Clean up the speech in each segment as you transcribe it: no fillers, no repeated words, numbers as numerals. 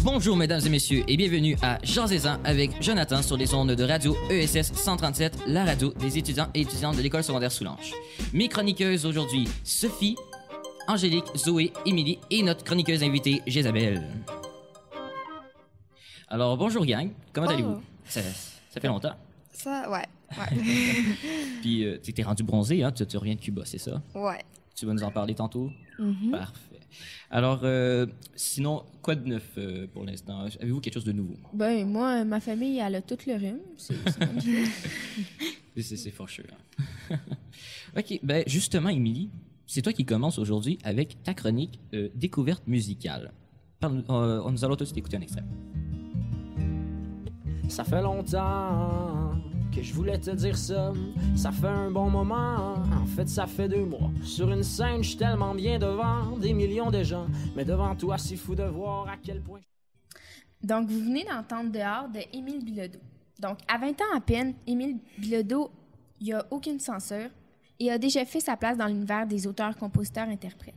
Bonjour mesdames et messieurs et bienvenue à Jasez-en avec Jonathan sur les ondes de radio ESS 137, la radio des étudiants et étudiantes de l'école secondaire Soulanges. Mes chroniqueuses aujourd'hui, Sophie, Angélique, Zoé, Émilie et notre chroniqueuse invitée, Jésabelle. Alors bonjour gang, comment allez-vous? Ça fait longtemps. Ça, ouais. Puis t'es rendu bronzé, hein? Tu reviens de Cuba, c'est ça? Ouais. Tu vas nous en parler tantôt? Mm-hmm. Parfait. Alors, sinon, quoi de neuf pour l'instant? Avez-vous quelque chose de nouveau? Ben, moi, ma famille, elle a tout le rhume. C'est fort sûr. Hein? OK, ben justement, Émilie, c'est toi qui commences aujourd'hui avec ta chronique découverte musicale. Nous allons tous écouter un extrait. Ça fait longtemps que je voulais te dire ça. Ça fait un bon moment, en fait ça fait 2 mois. Sur une scène, je suis tellement bien devant des millions de gens. Mais devant toi, c'est fou de voir à quel point... Donc, vous venez d'entendre Dehors de Émile Bilodeau. Donc, à 20 ans à peine, Émile Bilodeau, il n'y a aucune censure et a déjà fait sa place dans l'univers des auteurs, compositeurs, interprètes.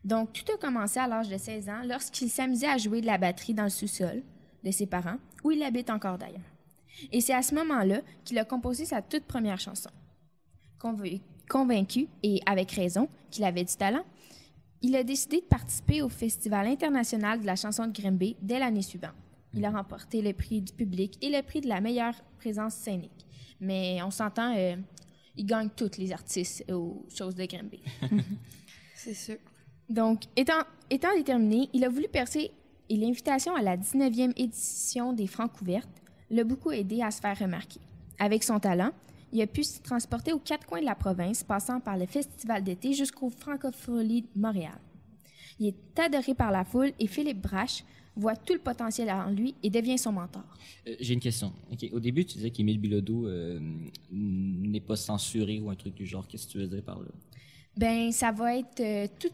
Donc, tout a commencé à l'âge de 16 ans lorsqu'il s'amusait à jouer de la batterie dans le sous-sol de ses parents, où il habite encore d'ailleurs. Et c'est à ce moment-là qu'il a composé sa toute première chanson. Convaincu, et avec raison, qu'il avait du talent, il a décidé de participer au Festival international de la chanson de Grimby dès l'année suivante. Il a remporté le prix du public et le prix de la meilleure présence scénique. Mais on s'entend, il gagne tous les artistes aux choses de Grimby. C'est sûr. Donc, étant déterminé, il a voulu percer et l'invitation à la 19e édition des Francouvertes l'a beaucoup aidé à se faire remarquer. Avec son talent, il a pu se transporter aux 4 coins de la province, passant par le festival d'été jusqu'au Francophonie de Montréal. Il est adoré par la foule et Philippe Brache voit tout le potentiel en lui et devient son mentor. J'ai une question. Okay. Au début, tu disais qu'Émile Bilodeau n'est pas censuré ou un truc du genre. Qu'est-ce que tu veux dire par là? Ben, ça va être tout...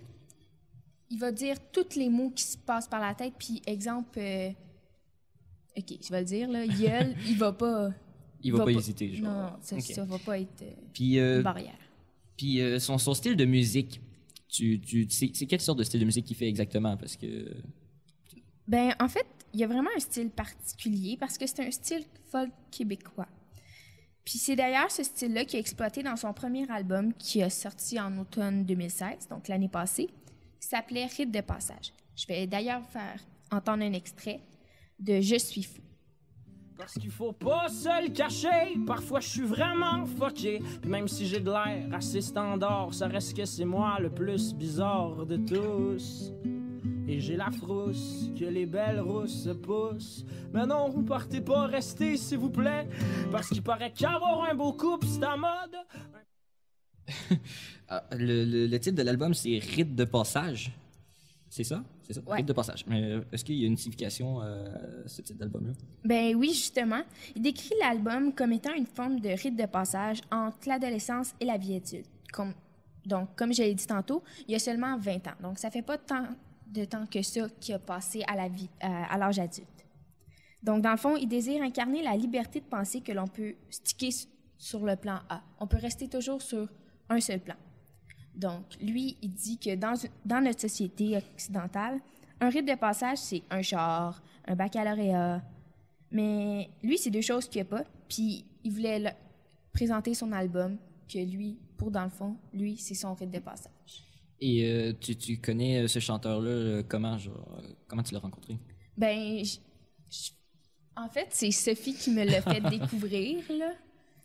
Il va dire tous les mots qui se passent par la tête, puis exemple... OK, je vais le dire, là. Gueule, il va pas... Il va pas hésiter, genre. Non, ça va pas être une barrière. Puis son style de musique, c'est quelle sorte de style de musique qu'il fait exactement? Parce que... Ben, en fait, il y a vraiment un style particulier parce que c'est un style folk québécois. Puis c'est d'ailleurs ce style-là qu'il a exploité dans son premier album qui a sorti en automne 2016, donc l'année passée, qui s'appelait Rite de passage. Je vais d'ailleurs faire entendre un extrait de Je suis fou. Parce qu'il faut pas se le cacher, parfois je suis vraiment fucké. Puis même si j'ai de l'air assez standard, ça reste que c'est moi le plus bizarre de tous. Et j'ai la frousse, que les belles rousses se poussent. Mais non, vous partez pas, restez s'il vous plaît. Parce qu'il paraît qu'avoir un beau couple, c'est à mode. Le titre de l'album, c'est Rite de passage. C'est ça? C'est ça? Ouais. Rite de passage. Mais est-ce qu'il y a une signification à ce titre d'album-là? Ben oui, justement. Il décrit l'album comme étant une forme de rite de passage entre l'adolescence et la vie adulte. Donc, comme je l'ai dit tantôt, il y a seulement 20 ans. Donc, ça fait pas tant de temps que ça qu'il a passé à l'âge adulte. Donc, dans le fond, il désire incarner la liberté de penser que l'on peut sticker sur le plan A. On peut rester toujours sur un seul plan. Donc, lui, il dit que dans notre société occidentale, un rite de passage, c'est un char, un baccalauréat. Mais lui, c'est 2 choses qu'il n'y a pas. Puis, il voulait présenter son album, que lui, dans le fond, lui, c'est son rite de passage. Et tu connais ce chanteur-là, comment tu l'as rencontré? Ben, en fait, c'est Sophie qui me l'a fait découvrir, là.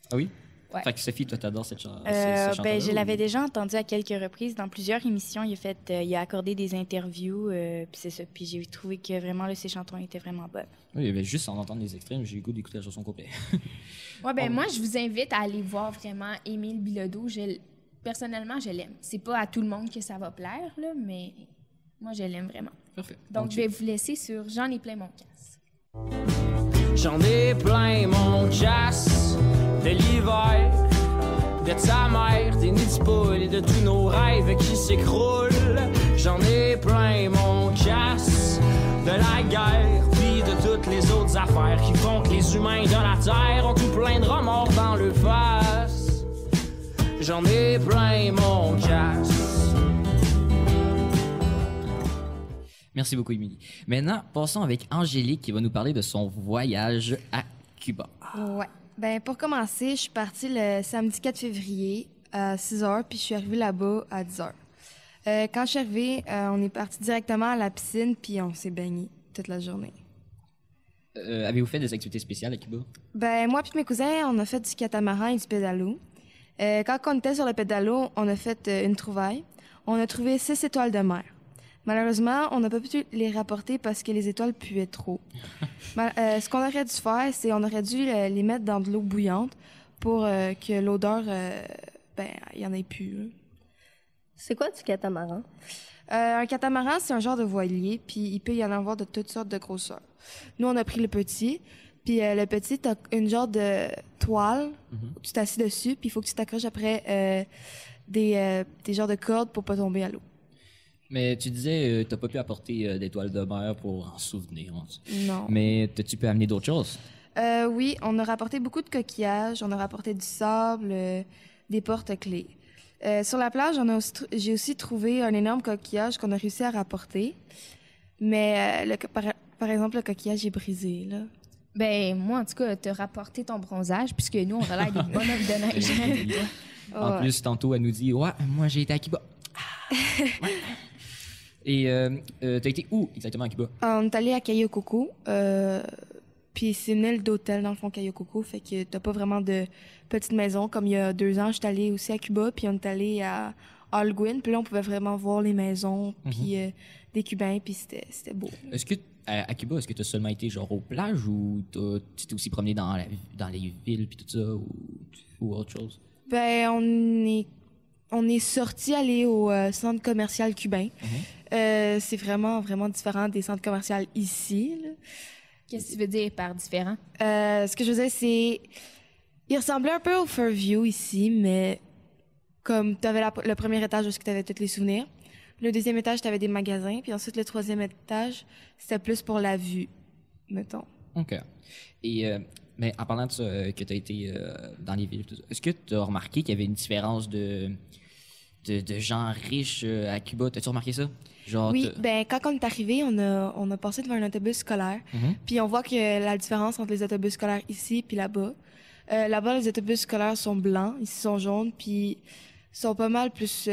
Ah oui? Ouais. Fait que Sophie, toi, t'adores ce chanteur. Ben, je l'avais déjà entendu à quelques reprises dans plusieurs émissions. Il a accordé des interviews, puis c'est ça. Puis j'ai trouvé que vraiment ses chansons étaient vraiment bonnes. Oui, ben, juste en entendre les extraits, j'ai eu le goût d'écouter la chanson complète. Ouais, ben moi, je vous invite à aller voir vraiment Émile Bilodeau. Personnellement, je l'aime. C'est pas à tout le monde que ça va plaire, là, mais moi, je l'aime vraiment. Parfait. Donc, je vais vous laisser sur J'en ai plein mon casse. J'en ai plein mon casse de l'hiver, de sa mère, des nids de poules et de tous nos rêves qui s'écroulent. J'en ai plein mon casse de la guerre, puis de toutes les autres affaires qui font que les humains de la terre ont tout plein de remords dans le face. J'en ai plein mon casse. Merci beaucoup, Émilie. Maintenant, passons avec Angélique qui va nous parler de son voyage à Cuba. Ouais. Ben, pour commencer, je suis partie le samedi 4 février à 6 h, puis je suis arrivée là-bas à 10 h. Quand je suis arrivée, on est parti directement à la piscine, puis on s'est baigné toute la journée. Avez-vous fait des activités spéciales à Cuba? Ben, moi puis mes cousins, on a fait du catamaran et du pédalo. Quand on était sur le pédalo, on a fait une trouvaille. On a trouvé 6 étoiles de mer. Malheureusement, on n'a pas pu les rapporter parce que les étoiles puaient trop. Ce qu'on aurait dû faire, c'est on aurait dû les mettre dans de l'eau bouillante pour que l'odeur, il y en ait plus. Là. C'est quoi du catamaran? Un catamaran, c'est un genre de voilier, puis il peut y en avoir de toutes sortes de grosseurs. Nous, on a pris le petit, puis le petit, t'as une genre de toile, où tu t'assis dessus, puis il faut que tu t'accroches après des genres de cordes pour pas tomber à l'eau. Mais tu disais, t'as pas pu apporter d'étoiles de mer pour en souvenir. Non. Mais tu peux amener d'autres choses? Oui, on a rapporté beaucoup de coquillages, on a rapporté du sable, des porte-clés. Sur la plage, j'ai aussi trouvé un énorme coquillage qu'on a réussi à rapporter. Mais par exemple, le coquillage est brisé, là. Ben, moi, en tout cas, t'as rapporté ton bronzage, puisque nous, on a l'air des bonhommes de neige. En plus, tantôt, elle nous dit, ouais, moi, j'ai été à Cuba. Ouais. Et t'as été où exactement à Cuba? On est allé à Cayo Coco. Puis c'est une île d'hôtel, dans le fond, Cayo Coco. Fait que t'as pas vraiment de petite maison. Comme il y a 2 ans, j'étais allée aussi à Cuba, puis on est allé à Holguín. Puis là, on pouvait vraiment voir les maisons, puis des Cubains, puis c'était beau. Est-ce que, à Cuba, est-ce que t'as seulement été genre aux plages ou tu t'es aussi promené dans les villes, puis tout ça, ou autre chose? Ben, on est sorti aller au centre commercial cubain. C'est vraiment, vraiment différent des centres commerciaux ici, là. Qu'est-ce que tu veux dire par différent? Ce que je veux dire, c'est... Il ressemblait un peu au Fairview ici, mais comme tu avais le premier étage où tu avais tous les souvenirs. Le deuxième étage, tu avais des magasins. Puis ensuite, le troisième étage, c'était plus pour la vue, mettons. OK. Et, mais en parlant de ça, que tu as été dans les villes, est-ce que tu as remarqué qu'il y avait une différence de gens riches à Cuba? T'as-tu remarqué ça? Genre, oui, ben quand on est arrivé, on a passé devant un autobus scolaire. Puis on voit que la différence entre les autobus scolaires ici puis là-bas. Là-bas, les autobus scolaires sont blancs, ici sont jaunes, puis sont pas mal plus,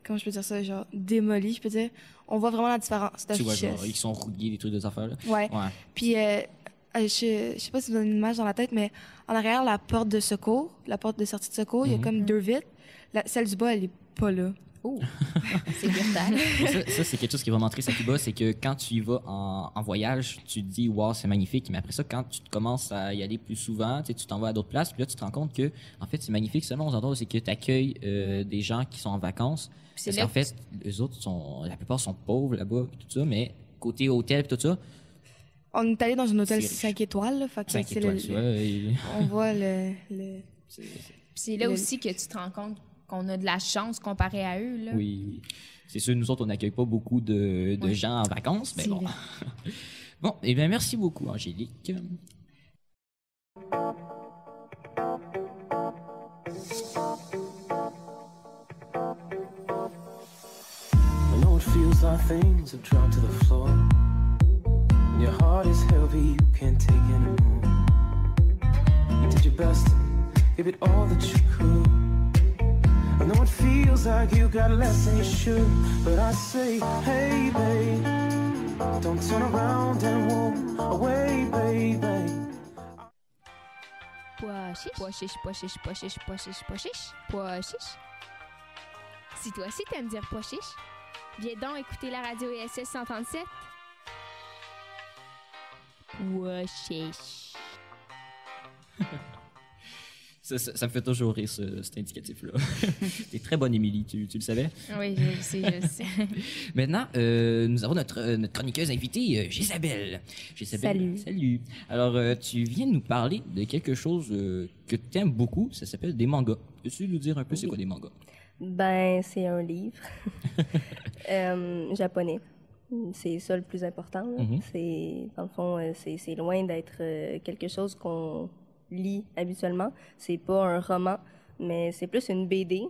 comment je peux dire ça, genre démolis, je peux dire. On voit vraiment la différence de tu vois, richesse. genre, ils sont rouillés, des trucs de affaires, là. Ouais. Puis je sais pas si vous avez une image dans la tête, mais en arrière, la porte de secours, la porte de sortie de secours, il y a comme 2 vitres. Celle du bas, elle est pas là. Oh, c'est brutal. Ça, c'est quelque chose qui est vraiment triste à Cuba, c'est que quand tu y vas en voyage, tu te dis, wow, c'est magnifique. Mais après ça, quand tu commences à y aller plus souvent, tu t'en vas à d'autres places, puis là, tu te rends compte que, en fait, c'est magnifique seulement aux endroits où c'est que tu accueilles des gens qui sont en vacances. Parce qu'en fait, eux autres, la plupart sont pauvres là-bas, puis tout ça, mais côté hôtel, puis tout ça. On est allé dans un hôtel 5 étoiles, là. Fait que 5 étoiles, tu vois. On voit le... C'est là aussi que tu te rends compte qu'on a de la chance comparé à eux, là. Oui. C'est sûr, nous autres, on n'accueille pas beaucoup de gens en vacances, mais bon. Bon, eh bien, merci beaucoup, Angélique. I know it feels like things have dropped to the floor. And your heart is heavy, you can't take anymore. You did your best, give it all that you could. I know it feels like you got less than you should. But I say, hey babe, don't turn around and walk away, baby. Pois chiche, pois chiche, pois chiche, pois chiche, pois chiche, pois chiche, pois chiche. Si toi aussi t'aimes dire pois chiche, viens donc écouter la radio ESS 137. Pois chiche. Ça me fait toujours rire, cet indicatif-là. T'es très bonne, Émilie, tu le savais? Oui, je le sais. Maintenant, nous avons notre chroniqueuse invitée, Jésabelle. Salut. Alors, tu viens de nous parler de quelque chose que tu aimes beaucoup, ça s'appelle des mangas. Peux-tu nous dire un peu c'est quoi des mangas? Ben, c'est un livre japonais. C'est ça le plus important. C'est, dans le fond, c'est loin d'être quelque chose qu'on lit habituellement. C'est pas un roman, mais c'est plus une BD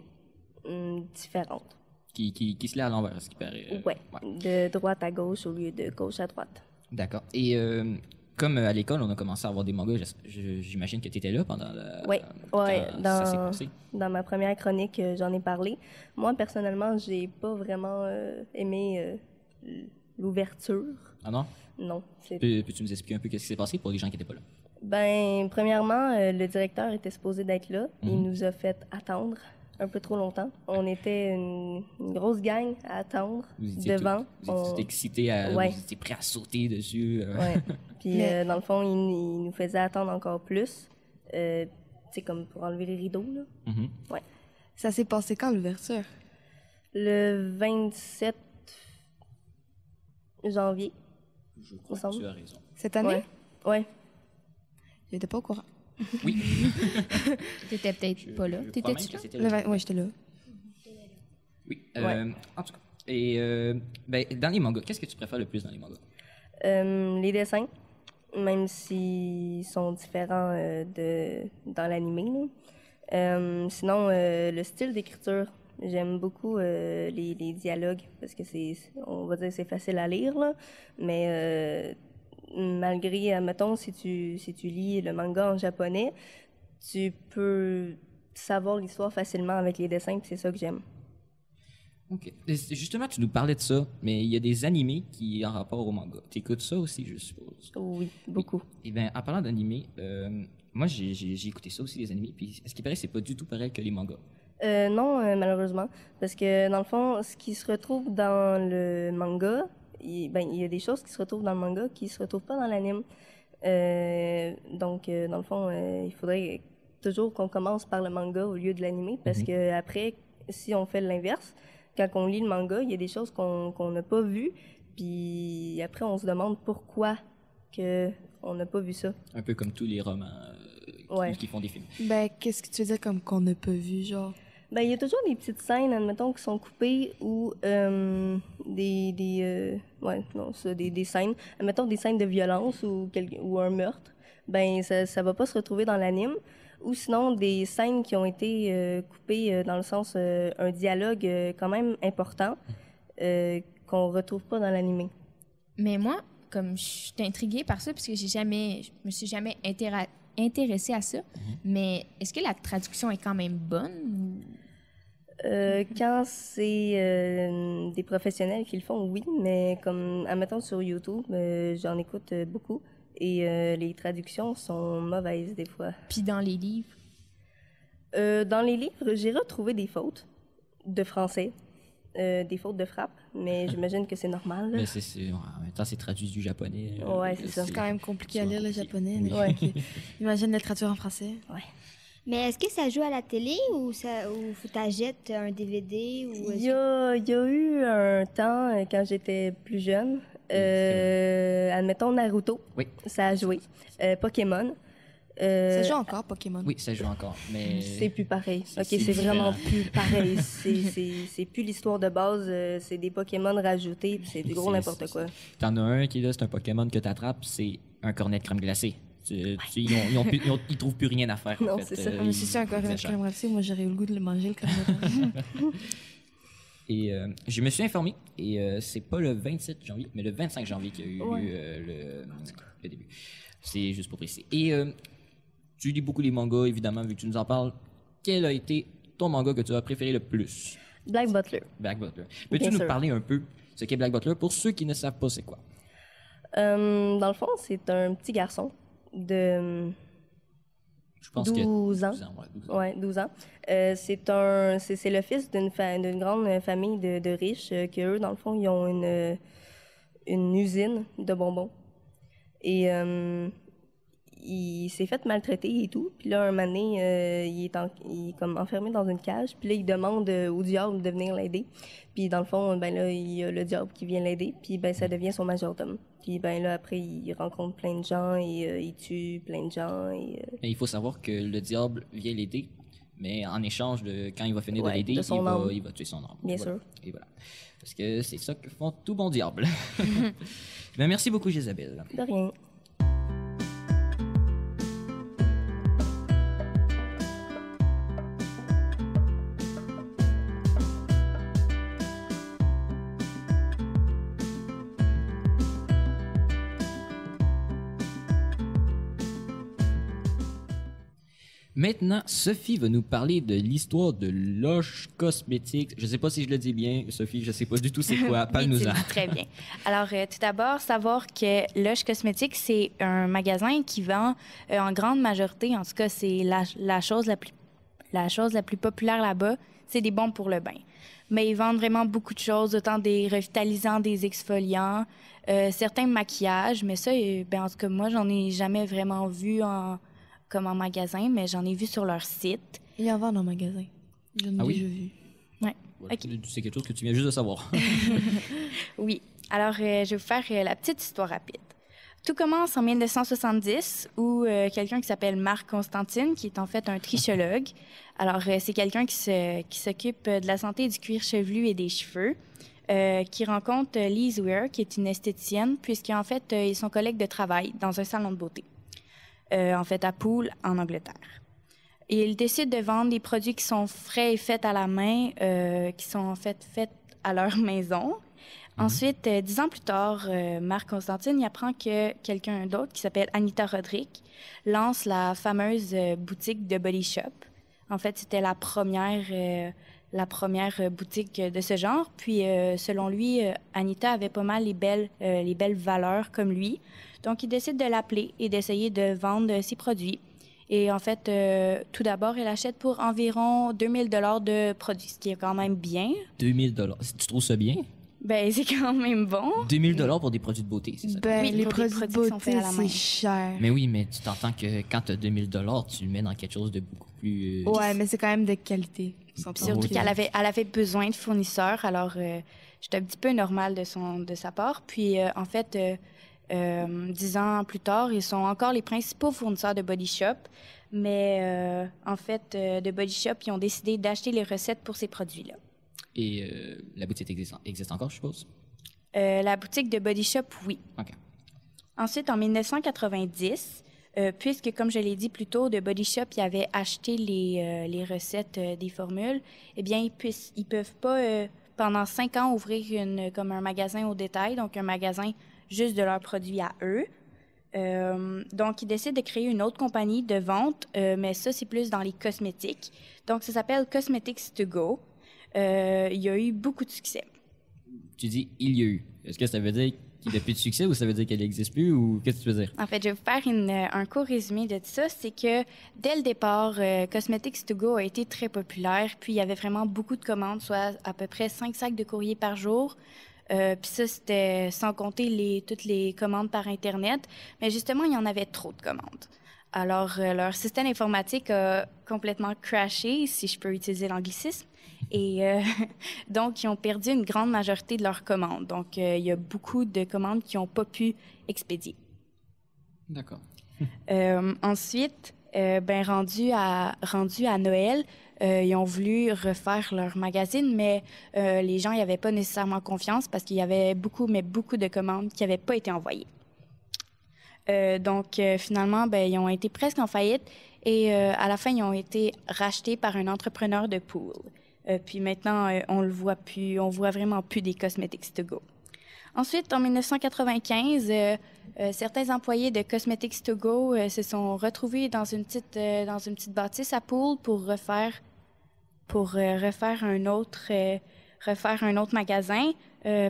différente. qui se lit à l'envers, ce qui paraît. Ouais, de droite à gauche au lieu de gauche à droite. D'accord. Et comme à l'école, on a commencé à avoir des mangas, j'imagine que tu étais là pendant Oui, ouais, ça s'est passé. dans ma première chronique, j'en ai parlé. Moi, personnellement, j'ai pas vraiment aimé l'ouverture. Ah non? Non. Peux-tu nous expliquer un peu ce qui s'est passé pour les gens qui n'étaient pas là? Ben, premièrement, le directeur était supposé d'être là. Il nous a fait attendre un peu trop longtemps. On était une grosse gang à attendre devant. Vous étiez excités, vous étiez prêts à sauter dessus. Ouais. Puis, dans le fond, il nous faisait attendre encore plus. C'est comme pour enlever les rideaux, là. Ouais. Ça s'est passé quand, l'ouverture? Le 27 janvier. Je crois que tu as raison. Cette année? Ouais. J'étais pas au courant. Oui. T'étais peut-être pas là. T'étais-tu là? Oui, j'étais là. Oui. En tout cas. Et dans les mangas, qu'est-ce que tu préfères le plus dans les mangas? Les dessins, même s'ils sont différents dans l'anime. Sinon, le style d'écriture. J'aime beaucoup les dialogues parce que on va dire c'est facile à lire, là, mais malgré, admettons, si tu lis le manga en japonais, tu peux savoir l'histoire facilement avec les dessins, puis c'est ça que j'aime. OK. Et justement, tu nous parlais de ça, mais il y a des animés qui en rapport au manga. Tu écoutes ça aussi, je suppose? Oui, beaucoup. Oui. Eh bien, en parlant d'animés, moi, j'ai écouté ça aussi, les animés, puis ce qui paraît, c'est pas du tout pareil que les mangas. Non, malheureusement, parce que dans le fond, ce qui se retrouve dans le manga, il y a des choses qui se retrouvent dans le manga qui se retrouvent pas dans l'anime. Donc, dans le fond, il faudrait toujours qu'on commence par le manga au lieu de l'anime, parce que après, si on fait l'inverse, quand on lit le manga, il y a des choses qu'on n'a pas vues, puis après, on se demande pourquoi on n'a pas vu ça. Un peu comme tous les romans qui font des films. Ben, qu'est-ce que tu veux dire comme qu'on n'a pas vu, genre? Ben, il y a toujours des petites scènes, admettons, qui sont coupées ou des scènes, admettons des scènes de violence ou un meurtre. Ben, ça va pas se retrouver dans l'anime. Ou sinon, des scènes qui ont été coupées dans le sens un dialogue quand même important qu'on retrouve pas dans l'anime. Mais moi, comme je suis intriguée par ça, parce que je me suis jamais intéressée à ça, mais est-ce que la traduction est quand même bonne? Quand c'est des professionnels qui le font, oui, mais comme, admettons, sur YouTube, j'en écoute beaucoup et les traductions sont mauvaises des fois. Puis dans les livres? Dans les livres, j'ai retrouvé des fautes de français, des fautes de frappe, mais j'imagine que c'est normal. Là. Mais en même temps, c'est traduit du japonais. Ouais, c'est ça. C'est quand même compliqué à lire le japonais. Oui. Ouais. Imagine le traduire en français. Ouais. Mais est-ce que ça joue à la télé ou t'achètes un DVD? Il y a eu un temps, quand j'étais plus jeune, admettons Naruto, Oui. ça a joué. Pokémon. Ça joue encore, Pokémon? Oui, ça joue encore, mais... C'est plus pareil. C'est C'est vraiment plus pareil. C'est plus l'histoire de base, c'est des Pokémon rajoutés, puis c'est du gros n'importe quoi. T'en as un qui est là, c'est un Pokémon que t'attrapes, c'est un cornet de crème glacée. Ils trouvent plus rien à faire. Non, en fait. c'est ça. Mais c'est sûr, un cornet de crème glacée, moi j'aurais eu le goût de le manger, le cornet. Et je me suis informé, et c'est pas le 27 janvier, mais le 25 janvier qu'il y a eu le début. C'est juste pour préciser. Et tu lis beaucoup les mangas, évidemment, vu que tu nous en parles. Quel a été ton manga que tu as préféré le plus? Black Butler. Black Butler. Peux-tu nous parler un peu ce qu'est Black Butler pour ceux qui ne savent pas c'est quoi? Dans le fond, c'est un petit garçon de Je pense 12 ans. 12 ans, ouais, 12 ans. Ouais, 12 ans. C'est le fils d'une grande famille de riches qui, eux, dans le fond, ils ont une usine de bonbons. Et il s'est fait maltraiter et tout. Puis là, un moment donné, il est comme enfermé dans une cage. Puis là, il demande au diable de venir l'aider. Puis dans le fond, ben là, il y a le diable qui vient l'aider. Puis ben ça devient son majordome. Puis ben là, après, il rencontre plein de gens et il tue plein de gens. Et il faut savoir que le diable vient l'aider, mais en échange de quand il va finir de l'aider, il va tuer son âme. Bien sûr. Et voilà. Parce que c'est ça que font tout bon diable. Ben, merci beaucoup, Isabelle. De rien. Maintenant, Sophie va nous parler de l'histoire de Lush Cosmetics. Je sais pas si je le dis bien, Sophie, je sais pas du tout c'est quoi. Oui, Parle-nous-en. tu le dis très bien. Alors, tout d'abord, savoir que Lush Cosmetics, c'est un magasin qui vend en grande majorité, en tout cas, c'est la chose la plus populaire là-bas, c'est des bombes pour le bain. Mais ils vendent vraiment beaucoup de choses, autant des revitalisants, des exfoliants, certains maquillages. Mais ça, en tout cas, moi, j'en ai jamais vraiment vu comme en magasin, mais j'en ai vu sur leur site. Ils en vendent en magasin. J'en ai Ah oui? déjà vu. Ouais. Voilà, Ok. c'est quelque chose que tu viens juste de savoir. Oui. Alors, je vais vous faire la petite histoire rapide. Tout commence en 1970 où quelqu'un qui s'appelle Marc Constantine, qui est en fait un trichologue. Alors, c'est quelqu'un qui s'occupe de la santé du cuir chevelu et des cheveux, qui rencontre Lise Weir, qui est une esthéticienne, puisqu'en fait, ils sont collègues de travail dans un salon de beauté, en fait, à Poole, en Angleterre. Et ils décident de vendre des produits qui sont frais et faits à la main, qui sont en fait faits à leur maison. Ensuite, 10 ans plus tard, Marc Constantine il apprend que quelqu'un d'autre, qui s'appelle Anita Roderick, lance la fameuse boutique de Body Shop. En fait, c'était la première boutique de ce genre. Puis, selon lui, Anita avait pas mal les belles valeurs comme lui. Donc, il décide de l'appeler et d'essayer de vendre ses produits. Et en fait, tout d'abord, elle achète pour environ 2000 $ de produits, ce qui est quand même bien. 2000 $. Tu trouves ça bien? Ben, c'est quand même bon. 2000 $ pour des produits de beauté, c'est ça? Ben, Oui, les pour des produits de produits qui sont beauté, faits à la main. c'est cher. Mais oui, mais tu t'entends que quand tu as 2000 $, tu le mets dans quelque chose de beaucoup plus... Ouais, mais c'est quand même de qualité. Puis Oh, surtout ok. qu'elle avait besoin de fournisseurs, alors j'étais un petit peu normal de sa part. Puis en fait, 10 ans plus tard, ils sont encore les principaux fournisseurs de Body Shop, mais en fait, de Body Shop, ils ont décidé d'acheter les recettes pour ces produits-là. Et la boutique existe encore, je suppose? La boutique de Body Shop, oui. OK. Ensuite, en 1990, puisque, comme je l'ai dit plus tôt, de Body Shop, ils avaient acheté les recettes des formules, eh bien, ils peuvent pas, pendant 5 ans, ouvrir comme un magasin au détail, donc un magasin juste de leurs produits à eux. Donc, ils décident de créer une autre compagnie de vente, mais ça, c'est plus dans les cosmétiques. Donc, ça s'appelle Cosmetics to Go. Il y a eu beaucoup de succès. Tu dis « il y a eu ». Est-ce que ça veut dire qu'il n'y a plus de succès ou ça veut dire qu'elle n'existe plus ou qu'est-ce que tu veux dire? En fait, je vais vous faire un court résumé de tout ça. C'est que dès le départ, Cosmetics to Go a été très populaire. Puis, il y avait vraiment beaucoup de commandes, soit à peu près 5 sacs de courrier par jour. Puis ça, c'était sans compter toutes les commandes par Internet. Mais justement, il y en avait trop de commandes. Alors, leur système informatique a complètement crashé, si je peux utiliser l'anglicisme. Et donc, ils ont perdu une grande majorité de leurs commandes. Donc, il y a beaucoup de commandes qui n'ont pas pu expédier. D'accord. Ensuite, rendu à Noël, ils ont voulu refaire leur magazine, mais les gens n'y avaient pas nécessairement confiance parce qu'il y avait beaucoup de commandes qui n'avaient pas été envoyées. Donc, finalement, ils ont été presque en faillite et à la fin, ils ont été rachetés par un entrepreneur de Poole. Puis maintenant, on le voit plus, on voit vraiment plus des Cosmetics to Go. Ensuite, en 1995, certains employés de Cosmetics to Go se sont retrouvés dans une petite bâtisse à Poole pour refaire un autre magasin.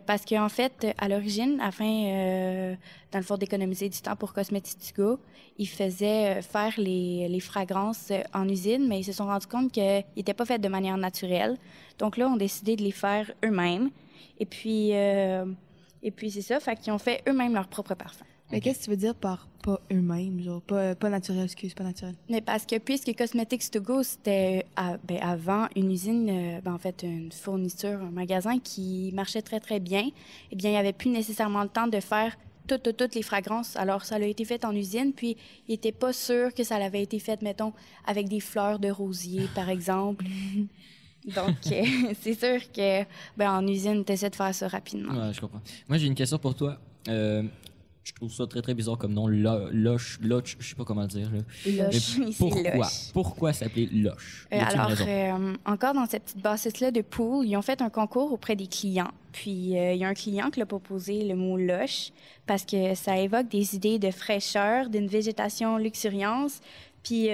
Parce qu'en fait, à l'origine, afin, dans le fond, d'économiser du temps pour Cosmetics to Go, ils faisaient faire les fragrances en usine, mais ils se sont rendus compte qu'ils n'étaient pas faits de manière naturelle. Donc là, on a décidé de les faire eux-mêmes. Et puis c'est ça, fait qu'ils ont fait eux-mêmes leur propre parfum. Mais qu'est-ce que tu veux dire par pas eux-mêmes? Genre, pas naturel, pas naturel. Mais parce que puisque Cosmetics to Go, c'était avant une usine, en fait, une fourniture, un magasin qui marchait très, très bien, eh bien, il n'y avait plus nécessairement le temps de faire toutes les fragrances. Alors, ça a été fait en usine, puis il n'était pas sûr que ça avait été fait, mettons, avec des fleurs de rosier, par exemple. Donc, c'est sûr que en usine, tu essaies de faire ça rapidement. Ouais, je comprends. Moi, j'ai une question pour toi. Je trouve ça très, très bizarre comme nom. Lush, je sais pas comment le dire. Là. Lush, Mais oui, c'est pourquoi? Lush. Pourquoi s'appeler Lush? Y a-t-il une raison? Encore dans cette petite bassesse-là de Poole, ils ont fait un concours auprès des clients. Puis, il y a un client qui l'a proposé le mot Lush parce que ça évoque des idées de fraîcheur, d'une végétation luxuriante, Puis,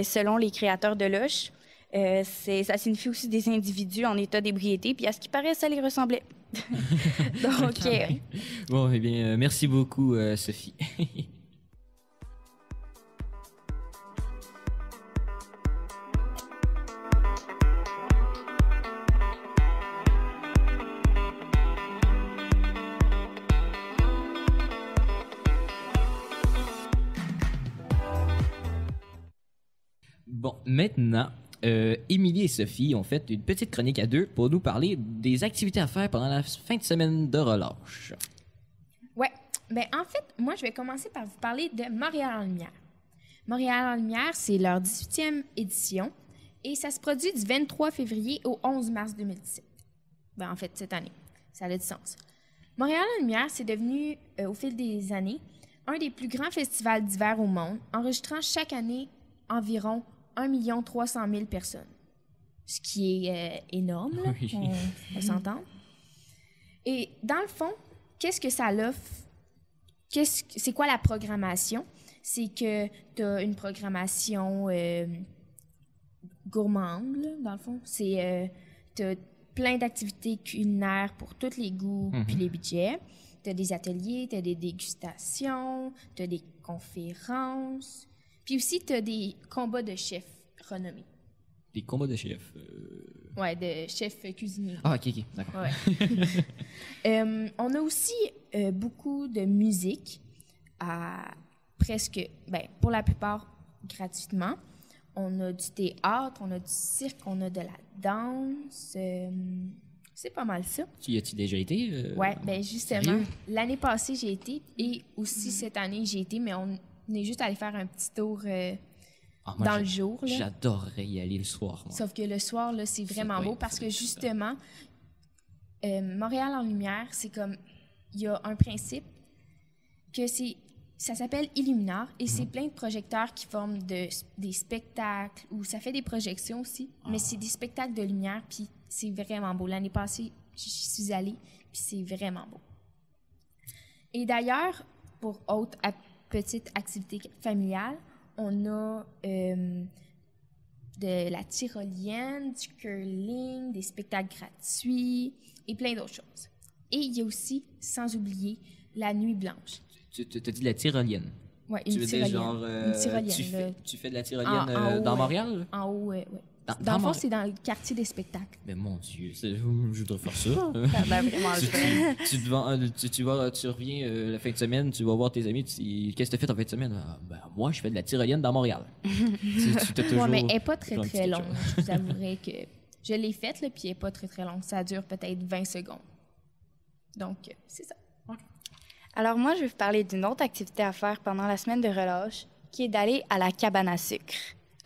selon les créateurs de Loche, ça signifie aussi des individus en état d'ébriété, puis à ce qui paraît, ça les ressemblait. Donc, Bon, eh bien, merci beaucoup, Sophie. Bon, maintenant, Émilie et Sophie ont fait une petite chronique à deux pour nous parler des activités à faire pendant la fin de semaine de relâche. Ouais. Ben, en fait, moi, je vais commencer par vous parler de Montréal en lumière. Montréal en lumière, c'est leur 18e édition et ça se produit du 23 février au 11 mars 2017. Ben, en fait, cette année. Ça a du sens. Montréal en lumière, c'est devenu, au fil des années, un des plus grands festivals d'hiver au monde, enregistrant chaque année environ 1 300 000 personnes. Ce qui est énorme, là, Oui. on s'entend. Et dans le fond, qu'est-ce que ça offre? C'est quoi la programmation? C'est que tu as une programmation gourmande, là, dans le fond. Tu as plein d'activités culinaires pour tous les goûts puis les budgets. Tu as des ateliers, tu as des dégustations, tu as des conférences. Puis aussi, tu as des combats de chefs renommés. Des combats de chefs. Ouais, de chefs cuisiniers. Ah, ok, d'accord. Ouais. On a aussi beaucoup de musique, pour la plupart gratuitement. On a du théâtre, on a du cirque, on a de la danse. C'est pas mal ça. Tu y as-tu déjà été? Ouais, ben justement, Sérieux? l'année passée, j'ai été et aussi cette année, j'ai été, mais on est juste allé faire un petit tour Moi, dans le jour. Là. J'adorerais y aller le soir. Moi. Sauf que le soir, là, c'est vraiment oui, beau parce que ça. justement, Montréal en lumière, c'est comme, il y a un principe que ça s'appelle Illuminar et c'est plein de projecteurs qui forment des spectacles ou ça fait des projections aussi, mais c'est des spectacles de lumière puis c'est vraiment beau. L'année passée, je suis allée puis c'est vraiment beau. Et d'ailleurs, pour autre petite activité familiale, on a de la tyrolienne, du curling, des spectacles gratuits et plein d'autres choses. Et il y a aussi, sans oublier, la nuit blanche. Tu t'as dit la tyrolienne. Oui, Tu une veux dire tyrolienne. genre... Une tyrolienne. Là. Tu fais de la tyrolienne En haut, dans ouais. Montréal? En haut, oui. Dans Dans le fond, Montréal? c'est dans le quartier des spectacles. Mais mon Dieu, je voudrais faire ça. ça a vraiment le fun. Tu reviens la fin de semaine, tu vas voir tes amis, qu'est-ce que tu as fait en fin de semaine? Moi, je fais de la tyrolienne dans Montréal. tu t'as toujours... Oui, mais elle n'est pas très, toujours un petit très quelque longue. chose. Je vous avouerai que je l'ai faite, là, puis elle n'est pas très, très longue. Ça dure peut-être 20 secondes. Donc, c'est ça. Alors moi, je vais vous parler d'une autre activité à faire pendant la semaine de relâche, qui est d'aller à la cabane à sucre.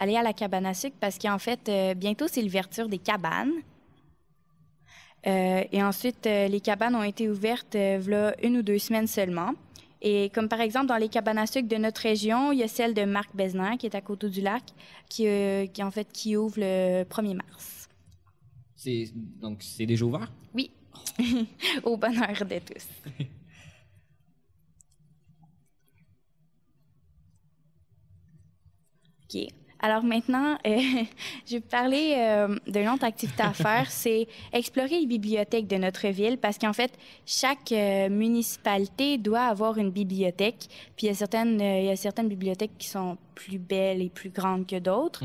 Aller à la cabane à sucre parce qu'en fait, bientôt, c'est l'ouverture des cabanes. Et ensuite, les cabanes ont été ouvertes v'là 1 ou 2 semaines seulement. Et comme par exemple, dans les cabanes à sucre de notre région, il y a celle de Marc Besnard, qui est à Coteau-du-Lac, qui ouvre le 1er mars. Donc, c'est déjà ouvert? Oui, au bonheur de tous. OK. Alors maintenant, je vais vous parler d'une autre activité à faire, c'est explorer les bibliothèques de notre ville parce qu'en fait, chaque municipalité doit avoir une bibliothèque. Puis il y a certaines bibliothèques qui sont plus belles et plus grandes que d'autres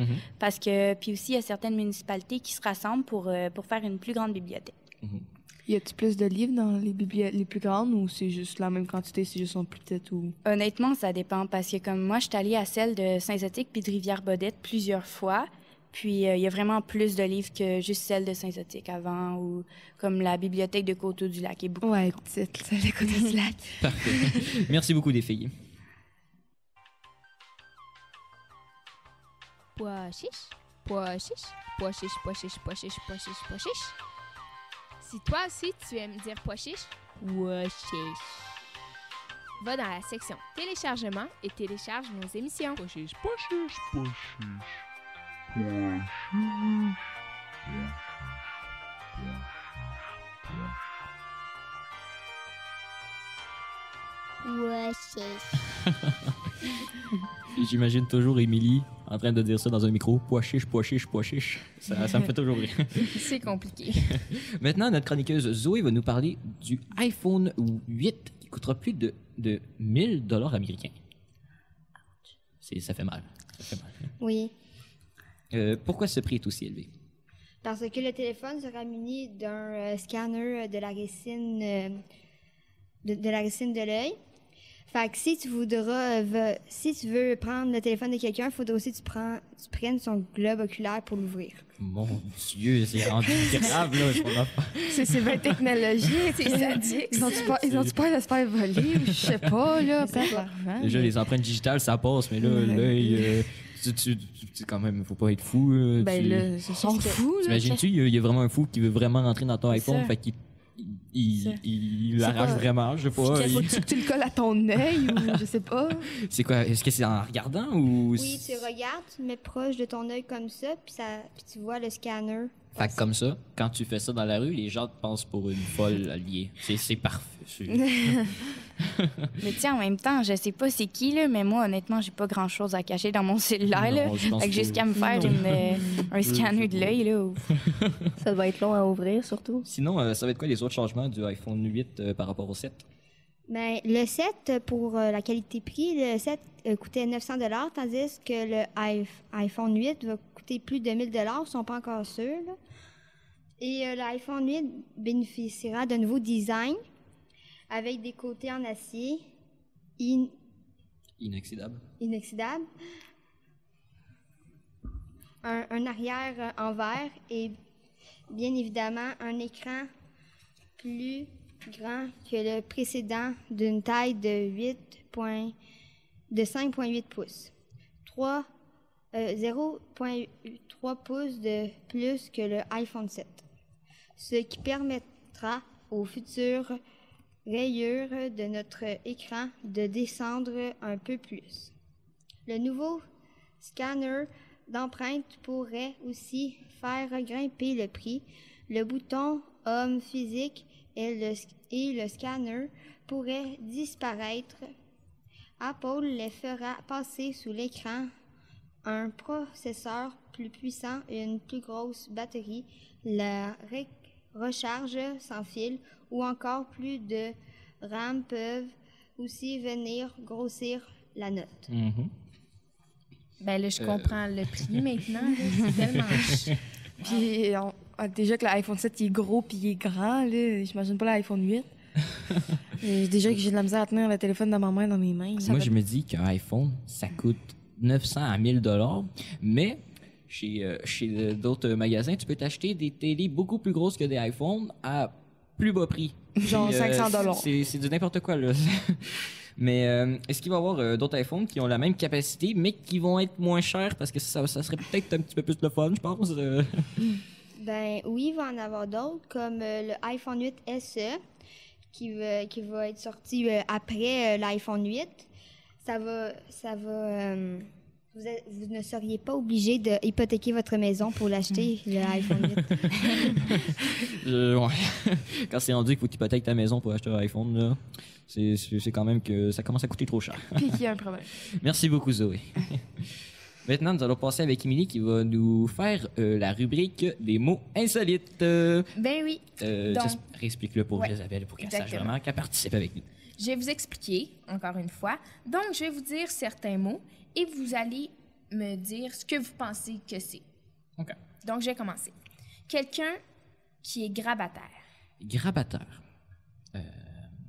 puis aussi il y a certaines municipalités qui se rassemblent pour faire une plus grande bibliothèque. Y a-t-il plus de livres dans les bibliothèques les plus grandes ou c'est juste la même quantité, c'est juste sont plus petites ou... Honnêtement, ça dépend parce que comme moi, je suis allée à celle de Saint-Zotique puis de Rivière-Bodette plusieurs fois. Puis il y a vraiment plus de livres que juste celle de Saint-Zotique avant ou comme la bibliothèque de Coteau-du-Lac est beaucoup plus grande. petite, celle de Coteau-du-Lac. Parfait. Merci beaucoup, les filles. Pois chiche, pois chiche, pois chiche, pois chiche, pois chiche, pois chiche, pois chiche. Si toi aussi tu aimes dire pois chiche, pois chiche. Va dans la section téléchargement et télécharge nos émissions. Pois chiche, pois chiche, pois chiche. Pois chiche. J'imagine toujours Émilie en train de dire ça dans un micro. Pois chiche, pois chiche, pois chiche. Ça me fait toujours rire. C'est compliqué. Maintenant, notre chroniqueuse Zoé va nous parler du iPhone 8 qui coûtera plus de 1000 $ américains. Ça fait mal. Ça fait mal. Oui, Pourquoi ce prix est aussi élevé? parce que le téléphone sera muni d'un scanner de la rétine de la rétine de l'œil. Fait que si tu veux prendre le téléphone de quelqu'un, il faudra aussi que tu prennes son globe oculaire pour l'ouvrir. Mon Dieu, c'est rendu grave, là, son affaire. C'est bien technologique. C'est sadique. Ils ont-tu peur de se faire voler? Je sais pas, là. Déjà, les empreintes digitales, ça passe, mais là, l'œil... tu quand même, faut pas être fou. Ben là, ils sont fous, là. T'imagines-tu, il y a vraiment un fou qui veut vraiment rentrer dans ton iPhone, ça. fait qu'il il l'arrache vraiment, je sais pas. Faut que tu le colles à ton œil ou je sais pas. C'est quoi? Est-ce que c'est en regardant ou... Oui, tu regardes, tu le mets proche de ton œil comme ça, puis tu vois le scanner. Fait que comme ça, quand tu fais ça dans la rue, les gens te pensent pour une folle alliée. C'est parfait. Mais tiens, en même temps, je sais pas c'est qui, là, mais moi, honnêtement, j'ai pas grand-chose à cacher dans mon cellulaire. Là. Non, je pense Fait que que- jusqu'à me faire un scanner de l'œil. Là. Ça va être long à ouvrir, surtout. Sinon, ça va être quoi les autres changements du iPhone 8 par rapport au 7? Ben, le 7, pour la qualité-prix, le 7 coûtait 900 $, tandis que le iPhone 8 va coûter plus de 1000 $, ils ne sont pas encore sûrs. Là. Et l'iPhone 8 bénéficiera d'un nouveau design avec des côtés en acier Inoxydable. inoxydable, un arrière en verre et bien évidemment un écran plus grand que le précédent d'une taille de 5,8 pouces. 0,3 pouces de plus que le iPhone 7, ce qui permettra aux futures rayures de notre écran de descendre un peu plus. Le nouveau scanner d'empreinte pourrait aussi faire grimper le prix. Le bouton Homme physique et le scanner pourraient disparaître. Apple les fera passer sous l'écran un processeur plus puissant et une plus grosse batterie, la recharge sans fil ou encore plus de RAM peuvent aussi venir grossir la note. Ben là, je comprends le prix maintenant. là. C'est tellement Puis déjà que l'iPhone 7 il est gros puis il est grand, là, j'imagine pas l'iPhone 8. Et déjà que j'ai de la misère à tenir le téléphone dans ma main, dans mes mains. Moi, je me dis qu'un iPhone, ça coûte 900 à 1000 $, mais chez d'autres magasins, tu peux t'acheter des télés beaucoup plus grosses que des iPhones à plus bas prix. Genre Puis, 500 $. C'est du n'importe quoi, là. Mais est-ce qu'il va y avoir d'autres iPhones qui ont la même capacité, mais qui vont être moins chers parce que ça serait peut-être un petit peu plus de fun, je pense. Ben oui, il va en avoir d'autres, comme le iPhone 8 SE, qui va être sorti après l'iPhone 8. Vous ne seriez pas obligé d'hypothéquer votre maison pour l'acheter, le iPhone 8. Ouais. Quand c'est rendu qu'il faut que tu hypothèques ta maison pour acheter un iPhone, là, c'est quand même que ça commence à coûter trop cher. Puis qu'il y a un problème. Merci beaucoup, Zoé. Maintenant, nous allons passer avec Émilie qui va nous faire la rubrique des mots insolites. Ben oui. Donc, Juste réexplique-le pour ouais, Isabelle, pour qu'elle sache exactement. vraiment qu'elle participe avec nous. Je vais vous expliquer, encore une fois. Donc, je vais vous dire certains mots et vous allez me dire ce que vous pensez que c'est. OK. Donc, je vais commencer. Quelqu'un qui est grabataire. Grabataire.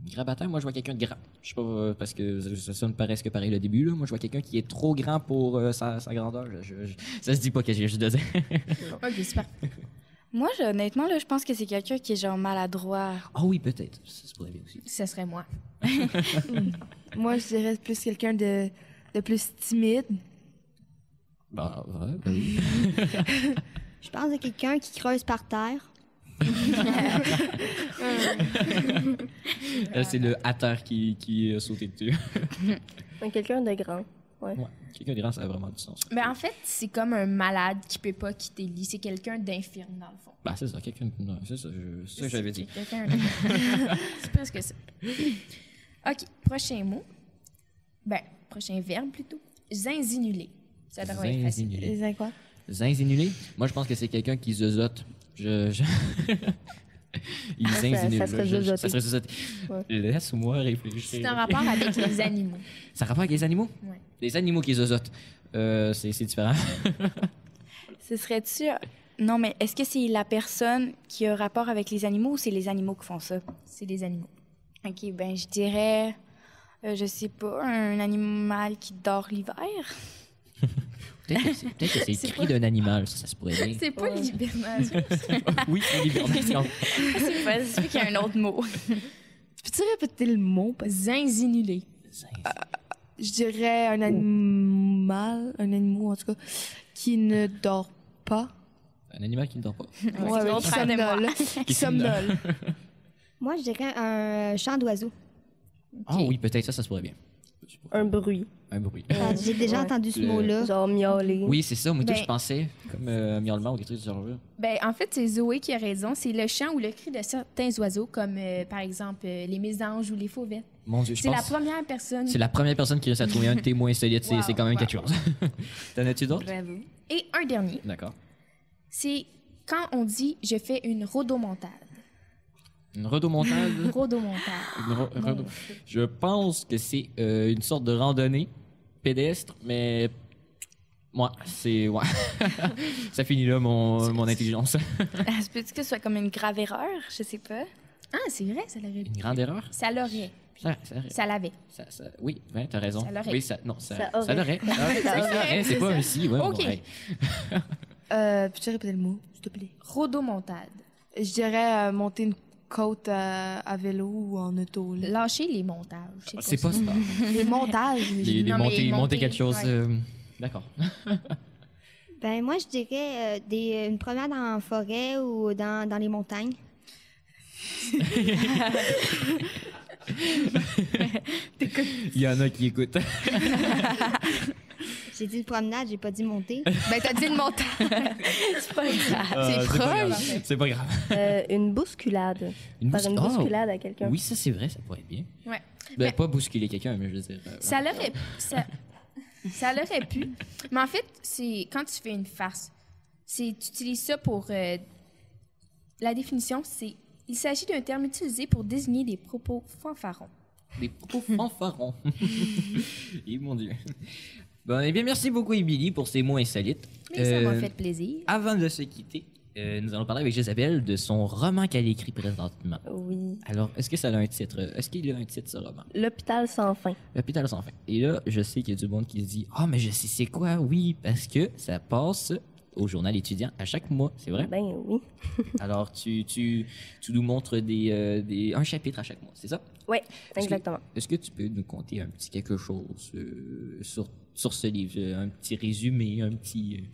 Grabataire, moi, je vois quelqu'un de grand. Je sais pas, parce que ça sonne presque pareil le début, là. Moi, je vois quelqu'un qui est trop grand pour sa grandeur. Ça se dit pas que j'ai juste de dire. OK, super. Moi, honnêtement, là, je pense que c'est quelqu'un qui est genre maladroit. Ah oui, peut-être. Ça pourrait bien aussi. Ce serait moi. Moi, je dirais plus quelqu'un de plus timide. Bah, ouais, ben oui. Je pense à quelqu'un qui creuse par terre. C'est le hâteur qui a sauté dessus. Quelqu'un de grand. Ouais. Ouais. Quelqu'un de grand, ça a vraiment du sens. Ben, en fait, c'est comme un malade qui peut pas quitter le lit. C'est quelqu'un d'infirme, dans le fond. Bah, c'est ça, quelqu'un de... non, c'est ça, c'est ça que j'avais dit. Quelqu'un c'est presque ça. OK, prochain mot. Ben, prochain verbe, plutôt. zinzinulé. Ça devrait être facile. Zinzinulé. Les quoi? Zinzinulé? Moi, je pense que c'est quelqu'un qui zozote. Il zinzinule. ça serait zozoter. Ça serait zozoter. Ouais. Laisse-moi réfléchir. C'est un rapport avec les animaux. Ça a rapport avec les animaux? Ouais. Les animaux qui zozotent. C'est différent. Ce serait-tu... Non, mais est-ce que c'est la personne qui a rapport avec les animaux ou c'est les animaux qui font ça? C'est les animaux. OK, ben je dirais, je sais pas, un animal qui dort l'hiver. Peut-être que c'est le cri d'un animal, ça se pourrait bien. C'est pas l'hibernation. Oui, c'est l'hibernation. C'est possible qu'il y a un autre mot. Peux-tu répéter le mot? Zinzinulé. Je dirais un animal en tout cas, qui ne dort pas. Un animal qui ne dort pas. Ouais, c'est qui somnole. Qui somnole. Moi, je dirais un chant d'oiseau. Ah oui, peut-être ça se pourrait bien. Un bruit. Un bruit. J'ai déjà entendu ce Le- mot-là. Genre miauler. Oui, c'est ça. Moi, tout, Ben- je pensais comme miaulement ou des trucs du genre. Ben, en fait, c'est Zoé qui a raison. C'est le chant ou le cri de certains oiseaux, comme par exemple les mésanges ou les fauvettes. Mon Dieu, je C'est la pense première personne. c'est la première personne qui réussit à trouver un témoin insolite. C'est Wow, c'est quand même wow. quelque chose. T'en as-tu d'autres? Bravo. Et un dernier, D'accord. c'est quand on dit je fais une rodomontade. Une rodomontade. Rodomontade. Je pense que c'est une sorte de randonnée pédestre, mais moi, c'est... Ouais. Ça finit là, mon intelligence. Est-ce peut-être que ce soit comme une grave erreur? Je sais pas. Ah, c'est vrai, ça l'aurait. Une grande erreur? Ça l'aurait. Ça l'avait. Oui, ouais, t'as raison. Ça l'aurait. Oui, non, ça Ça aurait. l'aurait. Ça l'aurait, c'est pas un si. Ouais, Ok. bon, ouais. Peux-tu répéter le mot, s'il te plaît? Rodomontade. Je dirais monter une côte à vélo ou en auto. là. Lâcher les montages. C'est pas ça. Les montages. Les Non, mais monter quelque chose. ouais. D'accord. Ben, moi, je dirais une promenade en forêt ou dans les montagnes. Il y en a qui écoutent. J'ai dit une promenade, j'ai pas dit monter. Ben, t'as dit le montage. C'est pas grave. C'est pas grave. proche. C'est pas grave. Une bousculade. Faire une bousculade à quelqu'un. Oui, ça c'est vrai, ça pourrait être bien. Ouais. Ben, Mais- pas bousculer quelqu'un, mais je veux dire. Ça l'aurait. Ça l'aurait pu. Mais en fait, c'est quand tu fais une farce, tu utilises ça pour. La définition, c'est. Il s'agit d'un terme utilisé pour désigner des propos fanfarons. Des propos fanfarons. Et mon Dieu. Bon, eh bien, merci beaucoup, Émilie, pour ces mots insolites. Mais ça m'a fait plaisir. Avant de se quitter, nous allons parler avec Jésabelle de son roman qu'elle écrit présentement. Oui. Alors, est-ce que ça a un titre? Est-ce qu'il a un titre, ce roman? L'hôpital sans fin. L'hôpital sans fin. Et là, je sais qu'il y a du monde qui se dit « Ah, mais je sais c'est quoi, oui, parce que ça passe au journal étudiant à chaque mois, c'est vrai? Ben oui. Alors, tu nous montres un chapitre à chaque mois, c'est ça? Oui, Est-ce que- exactement. Est-ce que tu peux nous conter un petit quelque chose sur ce livre? Un petit résumé, un petit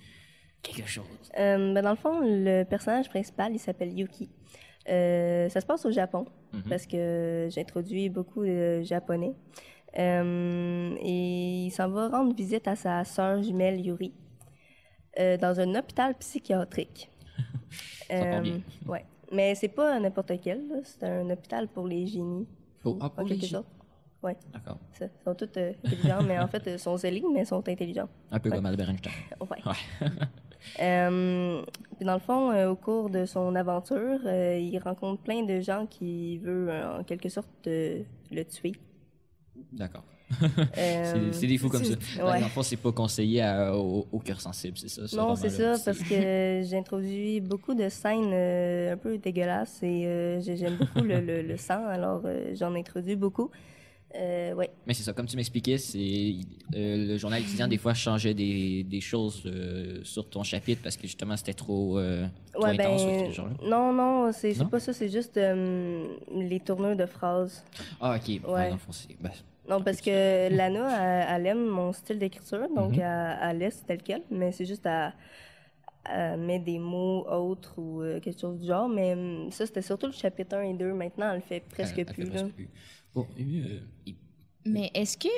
quelque chose? Ben dans le fond, le personnage principal, il s'appelle Yuki. Ça se passe au Japon, parce que j'introduis beaucoup de japonais. Et il s'en va rendre visite à sa sœur jumelle Yuri dans un hôpital psychiatrique. Ça part bien. Ouais. Mais c'est pas n'importe quel, là. C'est un hôpital pour les génies. Oh, ah, en pour les quelque génies. sorte. Ouais, D'accord. ça. Ils sont tous intelligents, mais en fait, ils sont zélés, mais ils sont intelligents. Un peu comme Albert Einstein. Ouais. Ouais. Puis dans le fond, au cours de son aventure, il rencontre plein de gens qui veulent, en quelque sorte, le tuer. D'accord. Euh, C'est des fous comme ça. ouais. Dans le fond, c'est pas conseillé au cœur sensible, c'est ça? ce Non, c'est ça, roman-là. parce que j'introduis beaucoup de scènes un peu dégueulasses et j'aime beaucoup le sang, alors j'en introduis beaucoup. Ouais. Mais c'est ça, comme tu m'expliquais, c'est le journal étudiant des fois changeait des choses sur ton chapitre parce que justement c'était trop Ouais, intense ben, ce genre-là. non, c'est Non? pas ça, c'est juste les tournures de phrases. Ah ok. Ouais. Dans le fond, c'est- ben, Non, parce que Lana, elle aime mon style d'écriture, donc Mhm. elle laisse tel quel, mais c'est juste à mettre des mots autres ou quelque chose du genre. Mais ça, c'était surtout le chapitre 1 et 2. Maintenant, elle le fait presque elle fait plus. là. presque plus. Bon, Mais est-ce que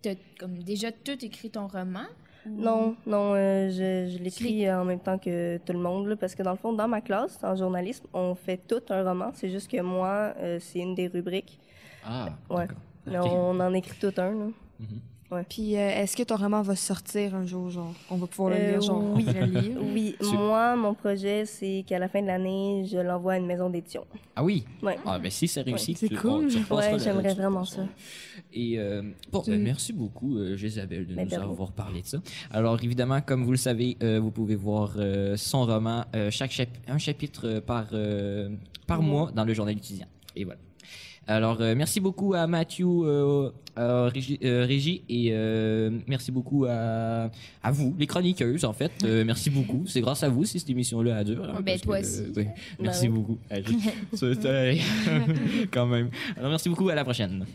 tu as comme déjà tout écrit ton roman? Non, je l'écris en même temps que tout le monde, là, parce que dans le fond, dans ma classe, en journalisme, on fait tout un roman. C'est juste que moi, c'est une des rubriques. Ah, Ouais. d'accord. Mais Ok. on en écrit tout un. Là. Mhm. Ouais. Puis est-ce que ton roman va sortir un jour, genre, on va pouvoir le lire, genre, oui. le lire? Oui, moi, mon projet, c'est qu'à la fin de l'année, je l'envoie à une maison d'édition. Ah oui? Ouais. Ah, ben si ça réussit, C'est cool. J'aimerais vraiment ça. Et merci beaucoup, Jésabelle, de nous de rien. avoir parlé de ça. Alors, évidemment, comme vous le savez, vous pouvez voir son roman, un chapitre par mois dans le journal étudiant. Et voilà. Alors, merci beaucoup à Mathieu, Régie, et merci beaucoup à vous, les chroniqueuses, en fait. Merci beaucoup. C'est grâce à vous si cette émission-là a duré. Ben, toi aussi. Merci beaucoup. Quand même. Alors, merci beaucoup. À la prochaine.